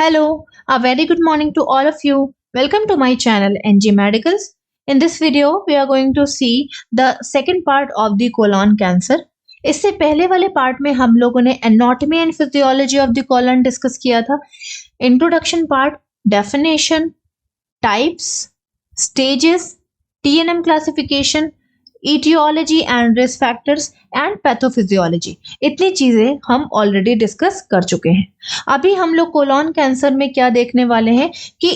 Hello, a very good morning to all of you. Welcome to my channel NG Medicals. In this video, we are going to see the second part of the colon cancer. इससे पहले वाले part में हम लोगों ने anatomy and physiology of the colon discuss किया था. Introduction part, definition, types, stages, TNM classification, etiology and risk factors and pathophysiology, इतनी चीजें हम ऑलरेडी डिस्कस कर चुके हैं. अभी हम लोग कोलॉन कैंसर में क्या देखने वाले हैं कि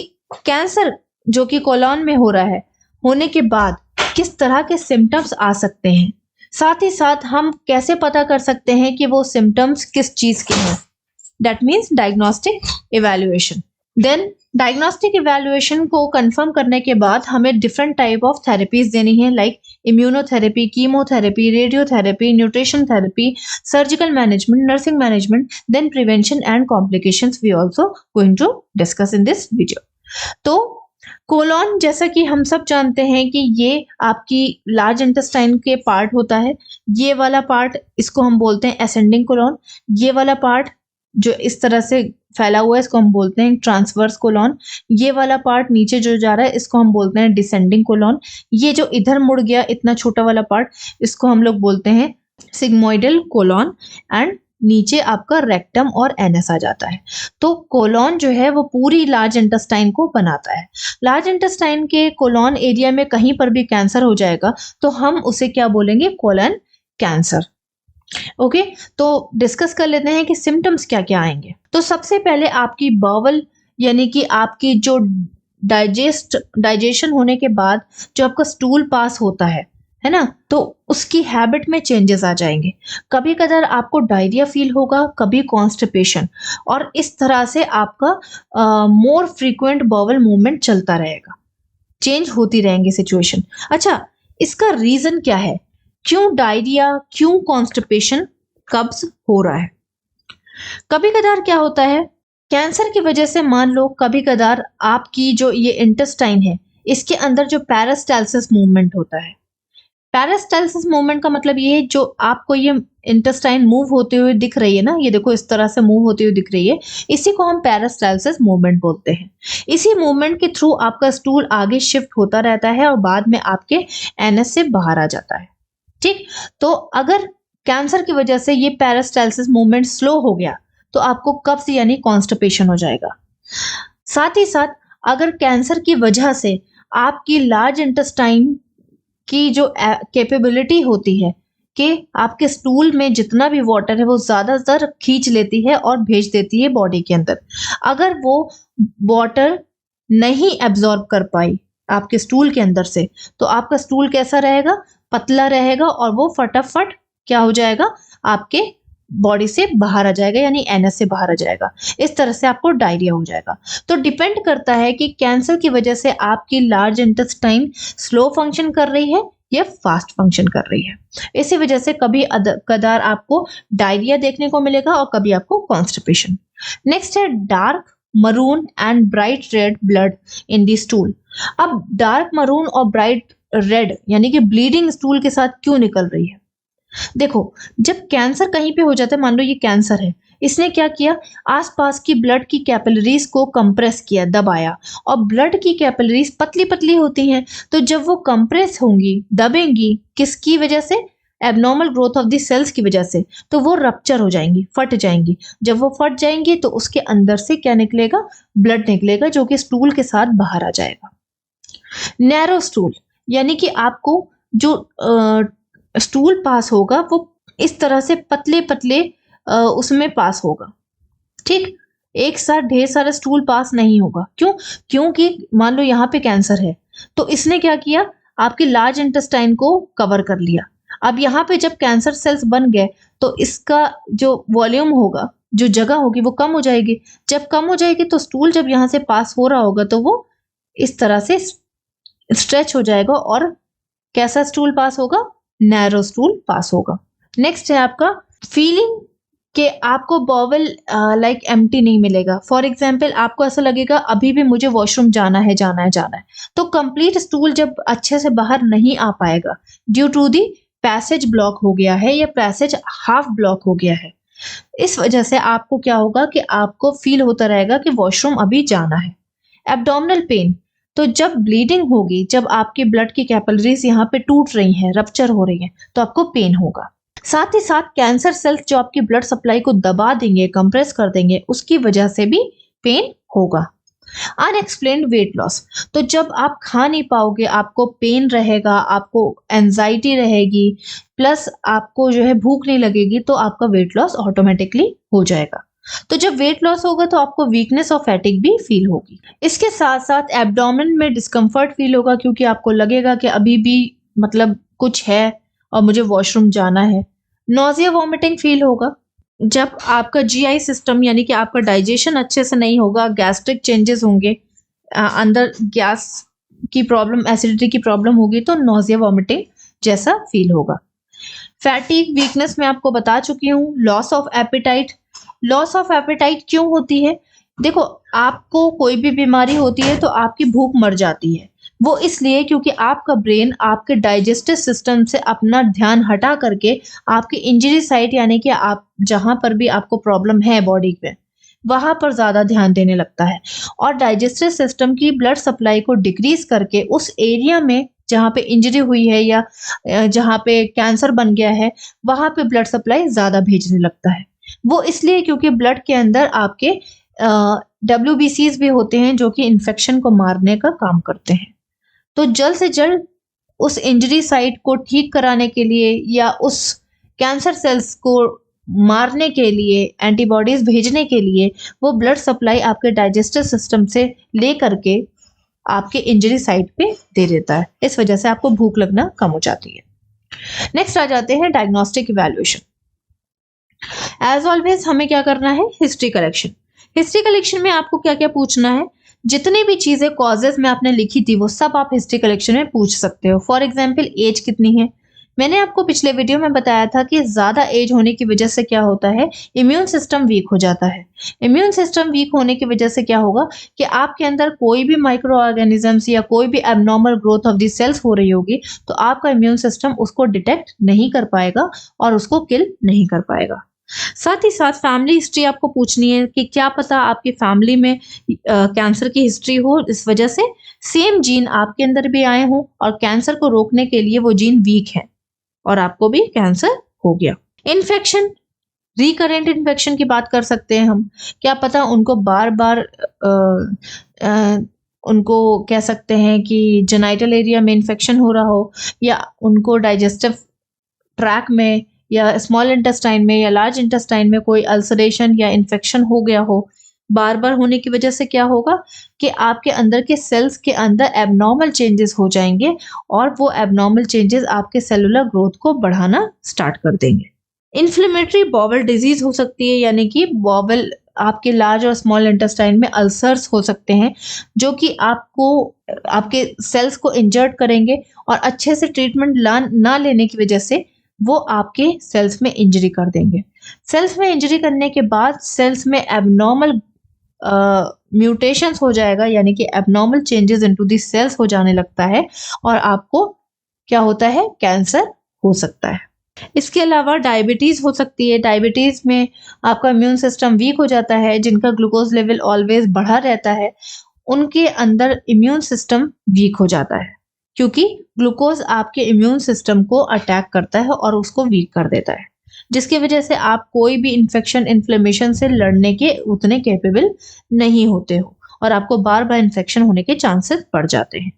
कैंसर जो कि कोलॉन में हो रहा है, होने के बाद किस तरह के सिम्टम्स आ सकते हैं, साथ ही साथ हम कैसे पता कर सकते हैं कि वो सिम्टम्स किस चीज के हैं. That means diagnostic evaluation. Then diagnostic evaluation को कंफर्म करने के बाद हमें डिफरेंट टाइप ऑफ थेरेपीज देनी है, like immunotherapy, chemotherapy, radiotherapy, nutrition therapy, surgical management, nursing management, then prevention and complications we also going to discuss in this video. तो colon, जैसा कि हम सब जानते हैं कि ये आपकी लार्ज इंटेस्टाइन के पार्ट होता है. ये वाला पार्ट, इसको हम बोलते हैं असेंडिंग कोलॉन. ये वाला पार्ट जो इस तरह से फैला हुआ है, इसको हम बोलते हैं ट्रांसवर्स कोलॉन. ये वाला पार्ट नीचे जो जा रहा है, इसको हम बोलते हैं डिसेंडिंग कोलॉन. ये जो इधर मुड़ गया इतना छोटा वाला पार्ट, इसको हम लोग बोलते हैं सिग्मोइडल कोलॉन. एंड नीचे आपका रेक्टम और एनस आ जाता है. तो कोलॉन जो है वो पूरी लार्ज इंटेस्टाइन को बनाता है. लार्ज इंटेस्टाइन के कोलॉन एरिया में कहीं पर भी कैंसर हो जाएगा तो हम उसे क्या बोलेंगे? Colon cancer. ओके, तो डिस्कस कर लेते हैं कि सिम्टम्स क्या क्या आएंगे. तो सबसे पहले आपकी बावल, यानी कि आपकी जो डाइजेशन होने के बाद जो आपका स्टूल पास होता है ना, तो उसकी हैबिट में चेंजेस आ जाएंगे. कभी कदार आपको डायरिया फील होगा, कभी कॉन्स्टिपेशन, और इस तरह से आपका मोर फ्रीक्वेंट बावल मूवमेंट चलता रहेगा. चेंज होती रहेंगी सिचुएशन. अच्छा, इसका रीजन क्या है? क्यों डायरिया, क्यों कॉन्स्टिपेशन, कब्ज हो रहा है? कभी कदार क्या होता है, कैंसर की वजह से मान लो कभी कदार आपकी जो ये इंटेस्टाइन है, इसके अंदर जो पेरिस्टाल्सिस मूवमेंट होता है. पेरिस्टाल्सिस मूवमेंट का मतलब ये है, जो आपको ये इंटेस्टाइन मूव होते हुए दिख रही है ना, ये देखो इस तरह से मूव होती हुई दिख रही है, इसी को हम पेरिस्टाल्सिस मूवमेंट बोलते हैं. इसी मूवमेंट के थ्रू आपका स्टूल आगे शिफ्ट होता रहता है और बाद में आपके एनस से बाहर आ जाता है. ठीक, तो अगर कैंसर की वजह से ये पेरिस्टाल्सिस मूवमेंट स्लो हो गया तो आपको कब्ज यानी कॉन्स्टिपेशन हो जाएगा. साथ ही साथ अगर कैंसर की वजह से आपकी लार्ज इंटेस्टाइन की जो कैपेबिलिटी होती है कि आपके स्टूल में जितना भी वाटर है वो ज्यादातर खींच लेती है और भेज देती है बॉडी के अंदर, अगर वो वाटर नहीं एब्जॉर्ब कर पाई आपके स्टूल के अंदर से, तो आपका स्टूल कैसा रहेगा? पतला रहेगा और वो फटाफट क्या हो जाएगा? आपके बॉडी से बाहर आ जाएगा, यानी एनस से बाहर आ जाएगा. इस तरह से आपको डायरिया हो जाएगा. तो डिपेंड करता है कि कैंसर की वजह से आपकी लार्ज इंटेस्टाइन स्लो फंक्शन कर रही है या फास्ट फंक्शन कर रही है. इसी वजह से कभी कदार आपको डायरिया देखने को मिलेगा और कभी आपको कॉन्स्टिपेशन. नेक्स्ट है dark maroon and bright red blood in the stool. अब डार्क मरून और ब्राइट रेड यानी कि ब्लीडिंग स्टूल के साथ क्यों निकल रही है? देखो, जब कैंसर कहीं पे हो जाता है, मान लो ये कैंसर है, इसने क्या किया? आसपास की ब्लड की कैपिलरीज को कंप्रेस किया, दबाया, और ब्लड की कैपिलरीज पतली पतली होती हैं, तो जब वो कंप्रेस होंगी, दबेंगी, किसकी वजह से? Abnormal growth of the cells की वजह से, तो वो रप्चर हो जाएंगी, फट जाएंगी. जब वो फट जाएंगी तो उसके अंदर से क्या निकलेगा? ब्लड निकलेगा, जो कि स्टूल के साथ बाहर आ जाएगा. नैरो स्टूल यानी कि आपको जो स्टूल पास होगा वो इस तरह से पतले पतले उसमें पास होगा. ठीक, एक साथ ढेर सारा स्टूल पास नहीं होगा. क्यों? क्योंकि मान लो यहाँ पे कैंसर है, तो इसने क्या किया? आपके लार्ज इंटेस्टाइन को कवर कर लिया. अब यहाँ पे जब कैंसर सेल्स बन गए तो इसका जो वॉल्यूम होगा, जो जगह होगी, वो कम हो जाएगी. जब कम हो जाएगी तो स्टूल जब यहाँ से पास हो रहा होगा तो वो इस तरह से स्ट्रेच हो जाएगा और कैसा स्टूल पास होगा? नैरो स्टूल पास होगा. नेक्स्ट है आपका फीलिंग कि आपको बॉवल लाइक एम्प्टी नहीं मिलेगा. फॉर एग्जाम्पल, आपको ऐसा लगेगा अभी भी मुझे वॉशरूम जाना है. तो कंप्लीट स्टूल जब अच्छे से बाहर नहीं आ पाएगा due to the passage block हो गया है या पैसेज हाफ ब्लॉक हो गया है. इस वजह से आपको क्या होगा कि आपको फील होता रहेगा कि वॉशरूम अभी जाना है। एब्डोमिनल पेन, तो जब ब्लीडिंग होगी, जब आपकी ब्लड की कैपिलरीज यहाँ पे टूट रही हैं, रप्चर हो रही हैं, तो आपको पेन होगा। साथ ही साथ कैंसर सेल्स जो आपकी ब्लड सप्लाई को दबा देंगे, कंप्रेस कर देंगे, उसकी वजह से भी पेन होगा। अनएक्सप्लेन्ड वेट लॉस, तो जब आप खा नहीं पाओगे, आपको पेन रहेगा, आपको एंजाइटी रहेगी, प्लस आपको जो है भूख नहीं लगेगी, तो आपका वेट लॉस ऑटोमेटिकली हो जाएगा। तो जब वेट लॉस होगा तो आपको वीकनेस और फैटिक भी फील होगी। इसके साथ साथ एब्डोमेन में डिस्कम्फर्ट फील होगा, क्योंकि आपको लगेगा कि अभी भी मतलब कुछ है और मुझे वॉशरूम जाना है। नोजिया वॉमिटिंग फील होगा। जब आपका जीआई सिस्टम यानी कि आपका डाइजेशन अच्छे से नहीं होगा, गैस्ट्रिक चेंजेस होंगे, अंदर गैस की प्रॉब्लम, एसिडिटी की प्रॉब्लम होगी, तो नोजिया वॉमिटिंग जैसा फील होगा। फैटिक, वीकनेस मैं आपको बता चुकी हूँ। Loss of appetite, loss of appetite क्यों होती है? देखो, आपको कोई भी बीमारी होती है तो आपकी भूख मर जाती है। वो इसलिए क्योंकि आपका ब्रेन आपके डाइजेस्टिव सिस्टम से अपना ध्यान हटा करके आपकी इंजरी साइट यानी कि आप जहां पर भी आपको प्रॉब्लम है बॉडी में, वहां पर ज्यादा ध्यान देने लगता है और डाइजेस्टिव सिस्टम की ब्लड सप्लाई को डिक्रीज करके उस एरिया में जहाँ पे इंजरी हुई है या जहाँ पे कैंसर बन गया है, वहां पे ब्लड सप्लाई ज्यादा भेजने लगता है। वो इसलिए क्योंकि ब्लड के अंदर आपके WBCs भी होते हैं जो कि इन्फेक्शन को मारने का काम करते हैं। तो जल्द से जल्द उस इंजरी साइट को ठीक कराने के लिए या उस कैंसर सेल्स को मारने के लिए, एंटीबॉडीज भेजने के लिए वो ब्लड सप्लाई आपके डाइजेस्टिव सिस्टम से ले करके आपके इंजरी साइट पे दे देता है। इस वजह से आपको भूख लगना कम हो जाती है। नेक्स्ट आ जाते हैं डायग्नोस्टिक इवैल्यूएशन। एज ऑलवेज हमें क्या करना है? History collection. हिस्ट्री कलेक्शन में आपको क्या क्या पूछना है? जितनी भी चीजें कॉजेज में आपने लिखी थी वो सब आप हिस्ट्री कलेक्शन में पूछ सकते हो। फॉर एग्जाम्पल, एज कितनी है? मैंने आपको पिछले वीडियो में बताया था कि ज्यादा एज होने की वजह से क्या होता है, इम्यून सिस्टम वीक हो जाता है। इम्यून सिस्टम वीक होने की वजह से क्या होगा कि आपके अंदर कोई भी माइक्रो ऑर्गेनिजम्स या कोई भी abnormal growth of the cells हो रही होगी तो आपका इम्यून सिस्टम उसको डिटेक्ट नहीं कर पाएगा और उसको किल नहीं कर पाएगा। साथ ही साथ फैमिली हिस्ट्री आपको पूछनी है कि क्या पता आपकी फैमिली में कैंसर की हिस्ट्री हो, इस वजह से सेम जीन आपके अंदर भी आए हों और कैंसर को रोकने के लिए वो जीन वीक है और आपको भी कैंसर हो गया। इन्फेक्शन, रिकरेंट इन्फेक्शन की बात कर सकते हैं हम। क्या पता उनको बार बार उनको कह सकते हैं कि जेनाइटल एरिया में इन्फेक्शन हो रहा हो या उनको डाइजेस्टिव ट्रैक में या स्मॉल इंटेस्टाइन में या लार्ज इंटेस्टाइन में कोई अल्सरेशन या इन्फेक्शन हो गया हो। बार बार होने की वजह से क्या होगा कि आपके अंदर के सेल्स के अंदर एबनॉर्मल चेंजेस हो जाएंगे और वो एबनॉर्मल चेंजेस आपके सेलुलर ग्रोथ को बढ़ाना स्टार्ट कर देंगे। इन्फ्लेमेटरी बॉवल डिजीज हो सकती है, यानी कि बॉवल आपके लार्ज और स्मॉल इंटेस्टाइन में अल्सर्स हो सकते हैं जो कि आपको आपके सेल्स को इंजर्ड करेंगे और अच्छे से ट्रीटमेंट ना लेने की वजह से वो आपके सेल्स में इंजरी कर देंगे। सेल्स में इंजरी करने के बाद सेल्स में एबनॉर्मल म्यूटेशंस हो जाएगा, यानी कि abnormal changes into the cells हो जाने लगता है और आपको क्या होता है? कैंसर हो सकता है। इसके अलावा डायबिटीज हो सकती है। डायबिटीज में आपका इम्यून सिस्टम वीक हो जाता है। जिनका ग्लूकोज लेवल ऑलवेज बढ़ा रहता है उनके अंदर इम्यून सिस्टम वीक हो जाता है, क्योंकि ग्लूकोज आपके इम्यून सिस्टम को अटैक करता है और उसको वीक कर देता है, जिसकी वजह से आप कोई भी इन्फेक्शन, इन्फ्लेमेशन से लड़ने के उतने कैपेबल नहीं होते हो और आपको बार बार इन्फेक्शन होने के चांसेस बढ़ जाते हैं।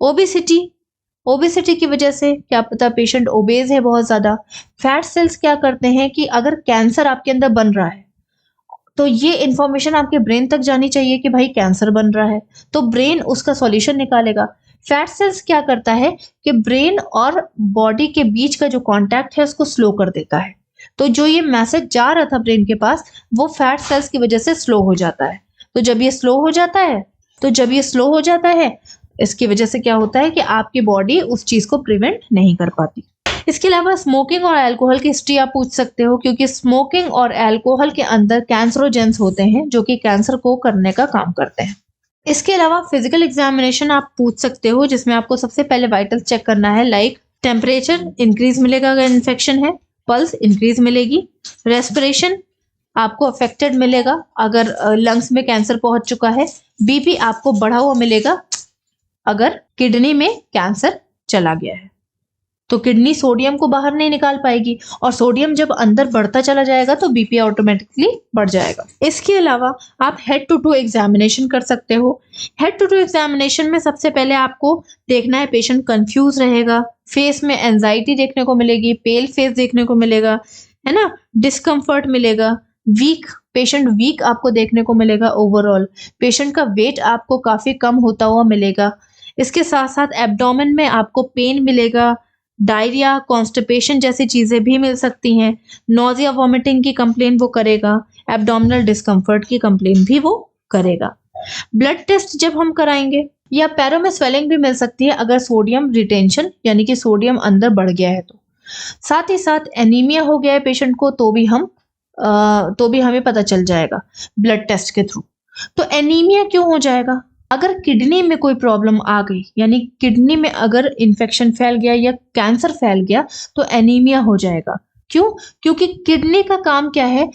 ओबेसिटी, ओबेसिटी की वजह से क्या पता पेशेंट ओबेज है बहुत ज्यादा। फैट सेल्स क्या करते हैं कि अगर कैंसर आपके अंदर बन रहा है तो ये इंफॉर्मेशन आपके ब्रेन तक जानी चाहिए कि भाई कैंसर बन रहा है, तो ब्रेन उसका सॉल्यूशन निकालेगा। फैट सेल्स क्या करता है कि ब्रेन और बॉडी के बीच का जो कांटेक्ट है उसको स्लो कर देता है। तो जो ये मैसेज जा रहा था ब्रेन के पास वो फैट सेल्स की वजह से स्लो हो जाता है। तो जब ये स्लो हो जाता है इसकी वजह से क्या होता है कि आपकी बॉडी उस चीज को प्रिवेंट नहीं कर पाती। इसके अलावा स्मोकिंग और अल्कोहल की हिस्ट्री आप पूछ सकते हो, क्योंकि स्मोकिंग और अल्कोहल के अंदर कैंसरोजेंस होते हैं जो कि कैंसर को करने का काम करते हैं। इसके अलावा फिजिकल एग्जामिनेशन आप पूछ सकते हो, जिसमें आपको सबसे पहले वाइटल चेक करना है, लाइक टेम्परेचर इंक्रीज मिलेगा अगर इन्फेक्शन है, पल्स इंक्रीज मिलेगी, रेस्पिरेशन आपको अफेक्टेड मिलेगा अगर लंग्स में कैंसर पहुंच चुका है, बीपी आपको बढ़ा हुआ मिलेगा अगर किडनी में कैंसर चला गया है। तो किडनी सोडियम को बाहर नहीं निकाल पाएगी और सोडियम जब अंदर बढ़ता चला जाएगा तो बीपी ऑटोमेटिकली बढ़ जाएगा। इसके अलावा आप हेड टू टू एग्जामिनेशन कर सकते हो। हेड टू टू एग्जामिनेशन में सबसे पहले आपको देखना है पेशेंट कंफ्यूज रहेगा, फेस में एंजाइटी देखने को मिलेगी, पेल फेस देखने को मिलेगा, है ना, डिस्कम्फर्ट मिलेगा, पेशेंट वीक आपको देखने को मिलेगा, ओवरऑल पेशेंट का वेट आपको काफी कम होता हुआ मिलेगा। इसके साथ साथ एब्डोमेन में आपको पेन मिलेगा, डायरिया, कॉन्स्टिपेशन जैसी चीजें भी मिल सकती हैं, नोजिया वॉमिटिंग की कंप्लेन वो करेगा, एब्डोमिनल डिस्कम्फर्ट की कंप्लेन भी वो करेगा। ब्लड टेस्ट जब हम कराएंगे या पैरों में स्वेलिंग भी मिल सकती है अगर सोडियम रिटेंशन यानी कि सोडियम अंदर बढ़ गया है तो। साथ ही साथ एनीमिया हो गया है पेशेंट को तो भी हमें पता चल जाएगा ब्लड टेस्ट के थ्रू। तो एनीमिया क्यों हो जाएगा? अगर किडनी में कोई प्रॉब्लम आ गई यानी किडनी में अगर इन्फेक्शन फैल गया या कैंसर फैल गया तो एनीमिया हो जाएगा। क्यों? क्योंकि किडनी का काम क्या है,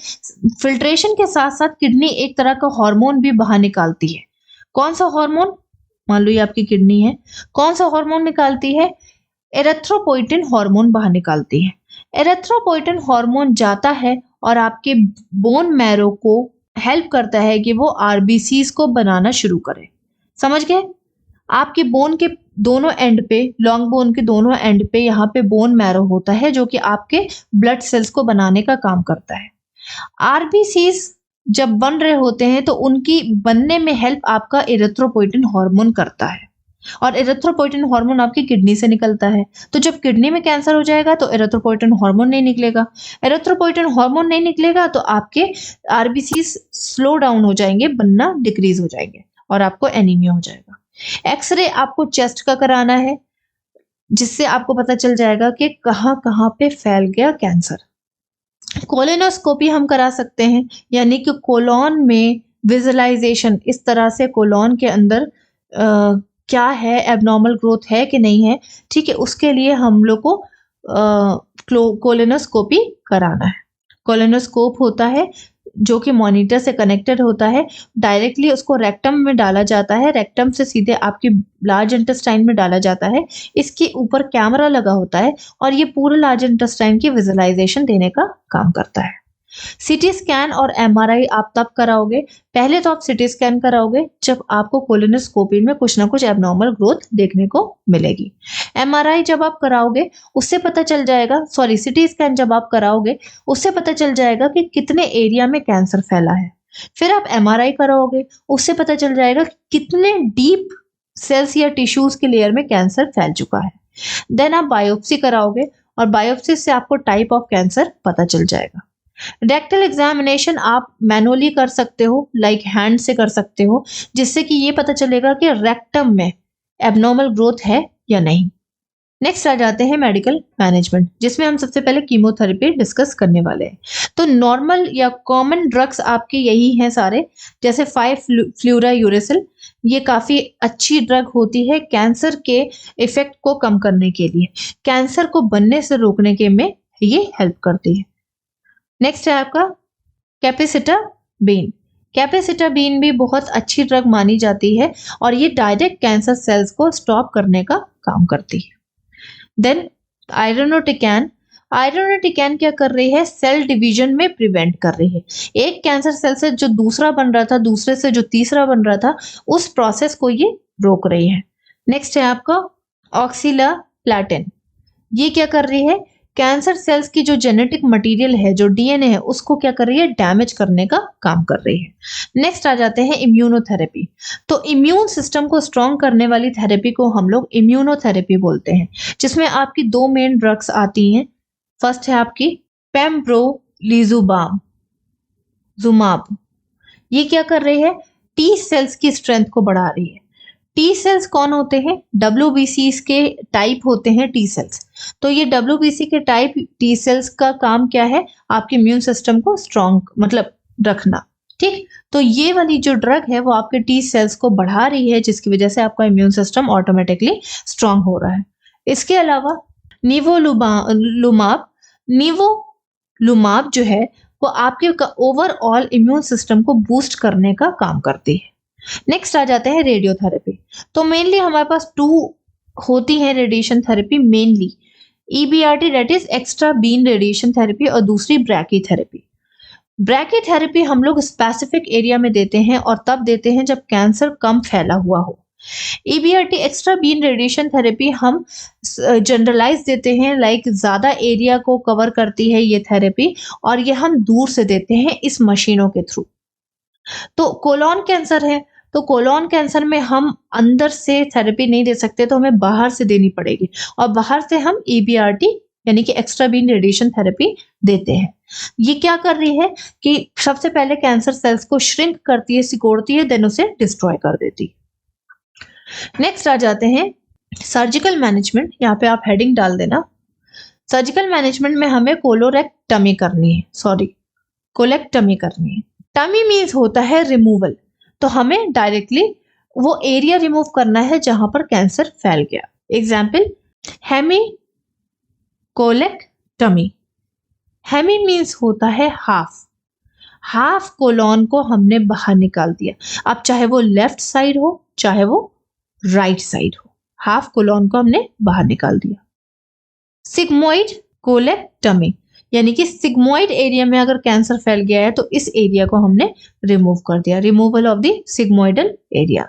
फिल्ट्रेशन के साथ साथ किडनी एक तरह का हार्मोन भी बाहर निकालती है। कौन सा हार्मोन? मान लो ये आपकी किडनी है, कौन सा हार्मोन निकालती है? एरिथ्रोपोइटिन हार्मोन बाहर निकालती है। एरिथ्रोपोइटिन हार्मोन जाता है और आपके बोन मैरो को हेल्प करता है कि वो आरबीसीज को बनाना शुरू करे। समझ गए? आपके बोन के दोनों एंड पे, लॉन्ग बोन के दोनों एंड पे यहाँ पे बोन मैरो होता है जो कि आपके ब्लड सेल्स को बनाने का काम करता है। आरबीसीज जब बन रहे होते हैं तो उनकी बनने में हेल्प आपका एरिथ्रोपोइटिन हार्मोन करता है और एरिथ्रोपोइटिन हार्मोन आपकी किडनी से निकलता है। तो जब किडनी में कैंसर हो जाएगा तो एरिथ्रोपोइटिन हार्मोन नहीं निकलेगा। एरिथ्रोपोइटिन हार्मोन नहीं निकलेगा तो आपके आरबीसीज स्लो डाउन हो जाएंगे, बनना डिक्रीज हो जाएंगे और आपको एनीमिया हो जाएगा। एक्सरे आपको चेस्ट का कराना है जिससे आपको पता चल जाएगा कि कहाँ पे फैल गया कैंसर। कोलोनोस्कोपी हम करा सकते हैं यानी कि कोलोन में विजुअलाइजेशन, इस तरह से कोलोन के अंदर क्या है, एबनॉर्मल ग्रोथ है कि नहीं है, ठीक है, उसके लिए हम लोग को कोलोनोस्कोपी कराना है। कोलोनोस्कोप होता है जो कि मॉनिटर से कनेक्टेड होता है, डायरेक्टली उसको रेक्टम में डाला जाता है, रेक्टम से सीधे आपकी लार्ज इंटेस्टाइन में डाला जाता है। इसके ऊपर कैमरा लगा होता है और ये पूरे लार्ज इंटेस्टाइन की विजुअलाइजेशन देने का काम करता है। सीटी स्कैन और एमआरआई आप तब कराओगे, पहले तो आप सीटी स्कैन कराओगे जब आपको कोलोनोस्कोपी में कुछ ना कुछ एबनॉर्मल ग्रोथ देखने को मिलेगी। एमआरआई जब आप कराओगे उससे पता चल जाएगा, सीटी स्कैन जब आप कराओगे उससे पता चल जाएगा कि कितने एरिया में कैंसर फैला है। फिर आप एमआरआई कराओगे, उससे पता चल जाएगा कितने डीप सेल्स या टिश्यूज के लेयर में कैंसर फैल चुका है। देन आप बायोप्सी कराओगे और बायोप्सी से आपको टाइप ऑफ कैंसर पता चल जाएगा। रेक्टल एग्जामिनेशन आप मैनुअली कर सकते हो, लाइक हैंड से कर सकते हो, जिससे कि ये पता चलेगा कि रेक्टम में एबनॉर्मल ग्रोथ है या नहीं। नेक्स्ट आ जाते हैं मेडिकल मैनेजमेंट, जिसमें हम सबसे पहले कीमोथेरेपी डिस्कस करने वाले हैं। तो नॉर्मल या कॉमन ड्रग्स आपके यही हैं सारे, जैसे 5-फ्लूरायूरेसिल, ये काफी अच्छी ड्रग होती है कैंसर के इफेक्ट को कम करने के लिए, कैंसर को बनने से रोकने के में ये हेल्प करती है। नेक्स्ट है आपका कैपेसिटाबीन। कैपेसिटाबीन भी बहुत अच्छी ड्रग मानी जाती है और ये डायरेक्ट कैंसर सेल्स को स्टॉप करने का काम करती है। देन आयरोनोटिकैन। आयरोनोटिकैन क्या कर रही है? सेल डिवीजन में प्रिवेंट कर रही है। एक कैंसर सेल से जो दूसरा बन रहा था, दूसरे से जो तीसरा बन रहा था, उस प्रोसेस को ये रोक रही है। नेक्स्ट है आपका ऑक्सीलाप्लाटिन। ये क्या कर रही है? कैंसर सेल्स की जो जेनेटिक मटेरियल है, जो डीएनए है, उसको क्या कर रही है? डैमेज करने का काम कर रही है। नेक्स्ट आ जाते हैं इम्यूनोथेरेपी। तो इम्यून सिस्टम को स्ट्रॉन्ग करने वाली थेरेपी को हम लोग इम्यूनोथेरेपी बोलते हैं, जिसमें आपकी 2 मेन ड्रग्स आती हैं। फर्स्ट है आपकी पेम्ब्रोलिजुमाब। ये क्या कर रही है? टी सेल्स की स्ट्रेंथ को बढ़ा रही है। टी सेल्स कौन होते हैं? WBC के टाइप होते हैं टी सेल्स। तो ये WBC के टाइप टी सेल्स का काम क्या है? आपके इम्यून सिस्टम को स्ट्रॉन्ग मतलब रखना, ठीक। तो ये वाली जो ड्रग है वो आपके टी सेल्स को बढ़ा रही है, जिसकी वजह से आपका इम्यून सिस्टम ऑटोमेटिकली स्ट्रॉन्ग हो रहा है। इसके अलावा निवोलुमाब। निवोलुमाब जो है वो आपके ओवरऑल इम्यून सिस्टम को बूस्ट करने का काम करती है। नेक्स्ट आ जाते हैं रेडियोथेरेपी। तो मेनली हमारे पास 2 होती है radiation therapy mainly, EBRT that is extra beam radiation therapy और दूसरी ब्रैकीथेरेपी। ब्रैकीथेरेपी हम लोग स्पेसिफिक एरिया में देते हैं और तब देते हैं जब कैंसर कम फैला हुआ हो। EBRT extra beam radiation therapy हम जनरलाइज देते हैं, लाइक ज्यादा एरिया को कवर करती है ये थेरेपी और ये हम दूर से देते हैं इस मशीनों के थ्रू। तो कोलोन कैंसर है, तो कोलोन कैंसर में हम अंदर से थेरेपी नहीं दे सकते, तो हमें बाहर से देनी पड़ेगी और बाहर से हम EBRT यानी कि एक्स्ट्रा बीन रेडिएशन थेरेपी देते हैं। ये क्या कर रही है कि सबसे पहले कैंसर सेल्स को श्रिंक करती है, सिकोड़ती है, देन उसे डिस्ट्रॉय कर देती है। नेक्स्ट आ जाते हैं सर्जिकल मैनेजमेंट। यहाँ पे आप हेडिंग डाल देना। सर्जिकल मैनेजमेंट में हमें कोलोरेक्टमी करनी है, कोलेक्टमी करनी है। टमी मीन्स होता है रिमूवल, तो हमें डायरेक्टली वो एरिया रिमूव करना है जहां पर कैंसर फैल गया। Example hemicolectomy. Hemi means होता है हाफ कोलोन को हमने बाहर निकाल दिया। अब चाहे वो लेफ्ट साइड हो चाहे वो राइट साइड हो, हाफ कोलोन को हमने बाहर निकाल दिया। सिग्मोइड कोलेक्टमी यानी कि सिग्मोइड एरिया में अगर कैंसर फैल गया है तो इस एरिया को हमने रिमूव कर दिया, removal of the sigmoidal area.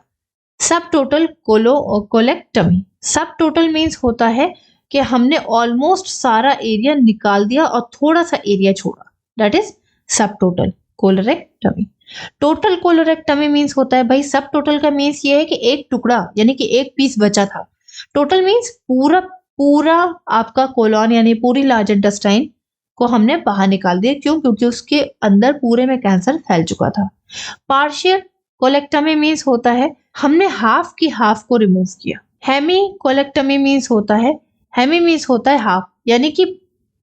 सब टोटल कोलेक्टमी। सब टोटल मीन्स होता है कि हमने ऑलमोस्ट सारा एरिया निकाल दिया और थोड़ा सा एरिया छोड़ा, दैट इज सब टोटल कोलोरेक्टमी। टोटल कोलोरेक्टमी मीन्स होता है भाई, सब टोटल का मीन्स ये है कि एक टुकड़ा यानी कि एक पीस बचा था। टोटल मीन्स पूरा आपका कोलोन यानी पूरी लार्ज इंटेस्टाइन को हमने बाहर निकाल दिया। क्यों? क्योंकि उसके अंदर पूरे में कैंसर फैल चुका था। पार्शियल कोलेक्टमी मीन्स होता है हमने हाफ की हाफ को रिमूव किया। हेमी कोलेक्टमी मीन्स होता है, हेमी मीन्स होता है हाफ यानी कि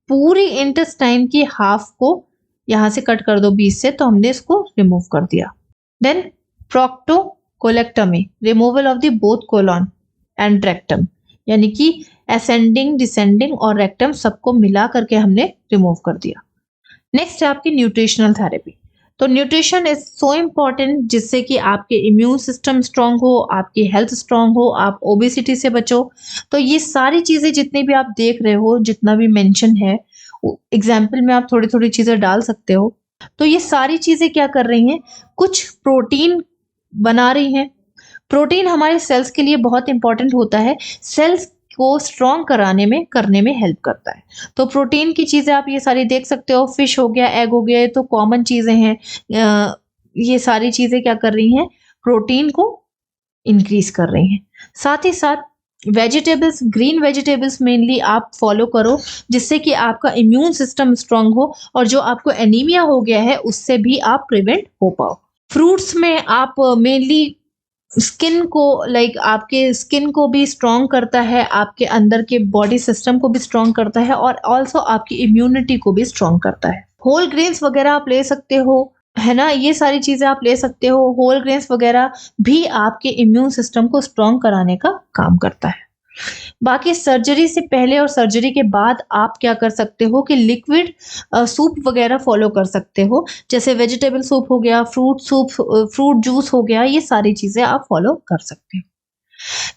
पूरी इंटेस्टाइन की हाफ को यहां से कट कर दो बीच से, तो हमने इसको रिमूव कर दिया। Then proctocolectomy, removal of the both colon and rectum यानी कि असेंडिंग, डिसेंडिंग और रेक्टम सबको मिला करके हमने रिमूव कर दिया। नेक्स्ट है आपकी न्यूट्रिशनल थेरेपी। तो न्यूट्रिशन इज सो इम्पॉर्टेंट जिससे कि आपके इम्यून सिस्टम स्ट्रांग हो, आपकी हेल्थ स्ट्रांग हो, आप ओबेसिटी से बचो। तो ये सारी चीजें जितनी भी आप देख रहे हो, जितना भी मेंशन है, एग्जाम्पल में आप थोड़ी थोड़ी चीजें डाल सकते हो। तो ये सारी चीजें क्या कर रही हैं, कुछ प्रोटीन बना रही हैं। प्रोटीन हमारे सेल्स के लिए बहुत इंपॉर्टेंट होता है, सेल्स को स्ट्रॉन्ग करने में हेल्प करता है। तो प्रोटीन की चीजें आप ये सारी देख सकते हो, फिश हो गया, एग हो गया, ये तो कॉमन चीजें हैं। ये सारी चीजें क्या कर रही हैं, प्रोटीन को इंक्रीज कर रही हैं। साथ ही साथ वेजिटेबल्स, ग्रीन वेजिटेबल्स मेनली आप फॉलो करो जिससे कि आपका इम्यून सिस्टम स्ट्रांग हो और जो आपको एनीमिया हो गया है उससे भी आप प्रिवेंट हो पाओ। फ्रूट्स में आप मेनली स्किन को, आपके स्किन को भी स्ट्रॉन्ग करता है, आपके अंदर के बॉडी सिस्टम को भी स्ट्रॉन्ग करता है और ऑल्सो आपकी इम्यूनिटी को भी स्ट्रॉन्ग करता है। होल ग्रेन्स वगैरह आप ले सकते हो, है ना, ये सारी चीजें आप ले सकते हो। होल ग्रेन्स वगैरह भी आपके इम्यून सिस्टम को स्ट्रॉन्ग कराने का काम करता है। बाकी सर्जरी से पहले और सर्जरी के बाद आप क्या कर सकते हो कि लिक्विड सूप वगैरह फॉलो कर सकते हो, जैसे वेजिटेबल सूप हो गया, फ्रूट सूप, फ्रूट जूस हो गया, ये सारी चीजें आप फॉलो कर सकते हो।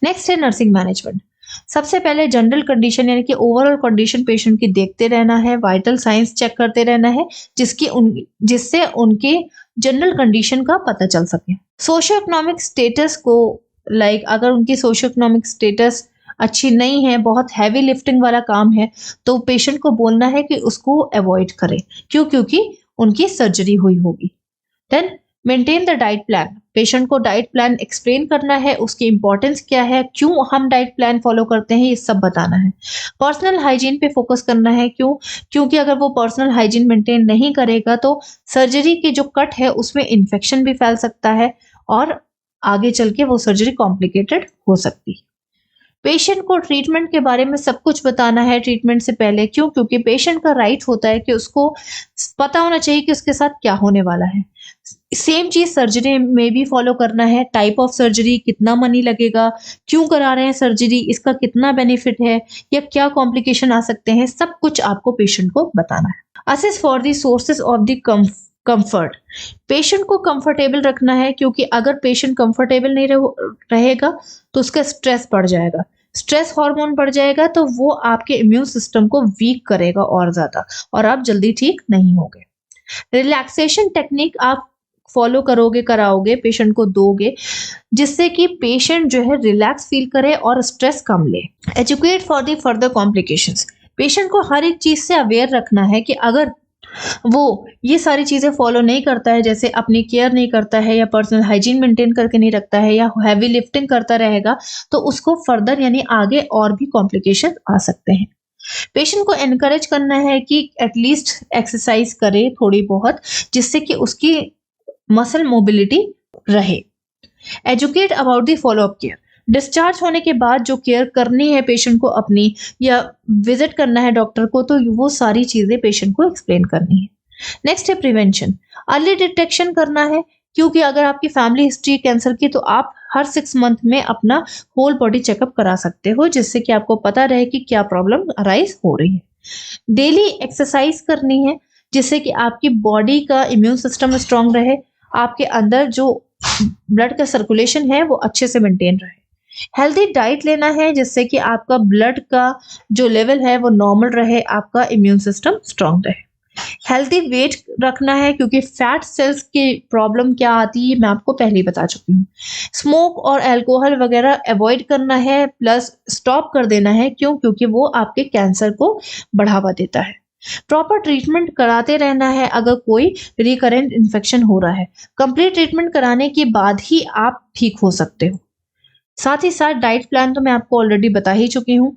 नेक्स्ट है नर्सिंग मैनेजमेंट। सबसे पहले जनरल कंडीशन यानी कि ओवरऑल कंडीशन पेशेंट की देखते रहना है, वाइटल साइंस चेक करते रहना है जिससे उनके जनरल कंडीशन का पता चल सके। सोशियो इकोनॉमिक स्टेटस को, अगर उनकी सोशियो इकोनॉमिक स्टेटस अच्छी नहीं है, बहुत हैवी लिफ्टिंग वाला काम है, तो पेशेंट को बोलना है कि उसको अवॉइड करे। क्यों? क्योंकि उनकी सर्जरी हुई होगी। Then maintain the diet plan. Patient को डाइट प्लान एक्सप्लेन करना है, उसकी इंपॉर्टेंस क्या है, क्यों हम डाइट प्लान फॉलो करते हैं, ये सब बताना है। पर्सनल हाइजीन पे फोकस करना है। क्यों? क्योंकि अगर वो पर्सनल हाइजीन मेंटेन नहीं करेगा तो सर्जरी की जो कट है उसमें इन्फेक्शन भी फैल सकता है और आगे चल के वो सर्जरी कॉम्प्लिकेटेड हो सकती है। पेशेंट को ट्रीटमेंट के बारे में सब कुछ बताना है ट्रीटमेंट से पहले। क्यों? क्योंकि पेशेंट का राइट होता है कि उसको पता होना चाहिए कि उसके साथ क्या होने वाला है। सेम चीज़ सर्जरी में भी फॉलो करना है, टाइप ऑफ सर्जरी, कितना मनी लगेगा, क्यों करा रहे हैं सर्जरी, इसका कितना बेनिफिट है या क्या कॉम्प्लिकेशन आ सकते हैं, सब कुछ आपको पेशेंट को बताना है। Assess for the sources of the comfort, patient को कंफर्टेबल रखना है, क्योंकि अगर पेशेंट कंफर्टेबल नहीं रहेगा तो उसका स्ट्रेस बढ़ जाएगा, स्ट्रेस हार्मोन बढ़ जाएगा तो वो आपके इम्यून सिस्टम को वीक करेगा और ज़्यादा, और आप जल्दी ठीक नहीं होगे। रिलैक्सेशन टेक्निक आप फॉलो करोगे, कराओगे, पेशेंट को दोगे, जिससे कि पेशेंट जो है रिलैक्स फील करे और स्ट्रेस कम ले। Educate for the further complications, patient को हर एक चीज़ से अवेयर रखना है कि अगर वो ये सारी चीज़ें फॉलो नहीं करता है, जैसे अपनी केयर नहीं करता है या पर्सनल हाइजीन मेंटेन करके नहीं रखता है या हैवी लिफ्टिंग करता रहेगा, तो उसको फर्दर यानी आगे और भी कॉम्प्लिकेशन आ सकते हैं। पेशेंट को एनकरेज करना है कि एटलीस्ट एक्सरसाइज करे थोड़ी बहुत, जिससे कि उसकी मसल मोबिलिटी रहे। Educate about the follow up care, discharge होने के बाद जो केयर करनी है पेशेंट को अपनी, या विजिट करना है डॉक्टर को, तो वो सारी चीजें पेशेंट को एक्सप्लेन करनी है। नेक्स्ट है प्रिवेंशन, अर्ली डिटेक्शन करना है, क्योंकि अगर आपकी फैमिली हिस्ट्री कैंसर की तो आप हर 6 मंथ में अपना होल बॉडी चेकअप करा सकते हो, जिससे कि आपको पता रहे कि क्या प्रॉब्लम अराइज हो रही है। डेली एक्सरसाइज करनी है, जिससे कि आपकी बॉडी का इम्यून सिस्टम स्ट्रांग रहे, आपके अंदर जो ब्लड का सर्कुलेशन है वो अच्छे से मेंटेन रहे। हेल्दी डाइट लेना है, जिससे कि आपका ब्लड का जो लेवल है वो नॉर्मल रहे, आपका इम्यून सिस्टम स्ट्रांग रहे। हेल्दी वेट रखना है, क्योंकि फैट सेल्स की प्रॉब्लम क्या आती है मैं आपको पहले ही बता चुकी हूँ। स्मोक और अल्कोहल वगैरह अवॉइड करना है, प्लस स्टॉप कर देना है, क्योंकि वो आपके कैंसर को बढ़ावा देता है। प्रॉपर ट्रीटमेंट कराते रहना है अगर कोई रिकरेंट इन्फेक्शन हो रहा है, कंप्लीट ट्रीटमेंट कराने के बाद ही आप ठीक हो सकते हो। साथ ही साथ डाइट प्लान तो मैं आपको ऑलरेडी बता ही चुकी हूँ।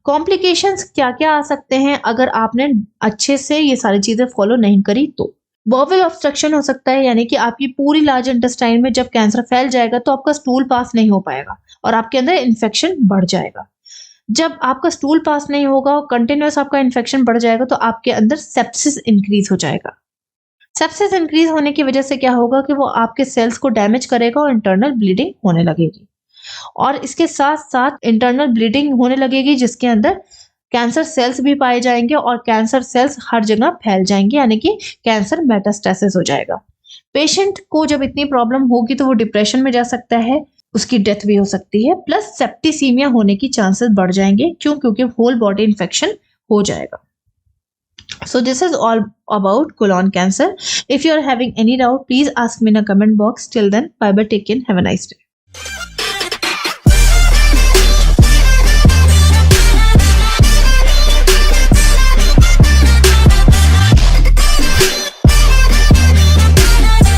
कॉम्प्लिकेशंस क्या-क्या आ सकते हैं अगर आपने अच्छे से ये सारी चीज़ें फॉलो नहीं करी तो। बॉवेल ऑब्स्ट्रक्शन हो सकता है, यानी कि आपकी पूरी लार्ज इंटेस्टाइन में जब कैंसर फैल जाएगा तो आपका स्टूल पास नहीं हो पाएगा और आपके अंदर इन्फेक्शन बढ़ जाएगा। जब आपका स्टूल पास नहीं होगा और कंटिन्यूअस आपका इन्फेक्शन बढ़ जाएगा तो आपके अंदर सेप्सिस इंक्रीज हो जाएगा। सेप्सिस इंक्रीज होने की वजह से क्या होगा कि वो आपके सेल्स को डैमेज करेगा और इंटरनल ब्लीडिंग होने लगेगी। और इसके साथ-साथ इंटरनल ब्लीडिंग होने लगेगी, जिसके अंदर कैंसर सेल्स भी पाए जाएँगे और कैंसर सेल्स हर जगह फैल जाएँगे, यानी कि कैंसर मेटास्टेसिस हो जाएगा। पेशेंट को जब इतनी प्रॉब्लम होगी तो वो डिप्रेशन में जा सकता है, उसकी डेथ भी हो सकती है, प्लस सेप्टिसीमिया होने की चांसेस बढ़ जाएँगे, क्योंकि होल बॉडी इन्फेक्शन हो जाएगा। So this is all about colon cancer. If you are having any doubt, please ask me in a comment box. Till then, bye bye, take care, have a nice day.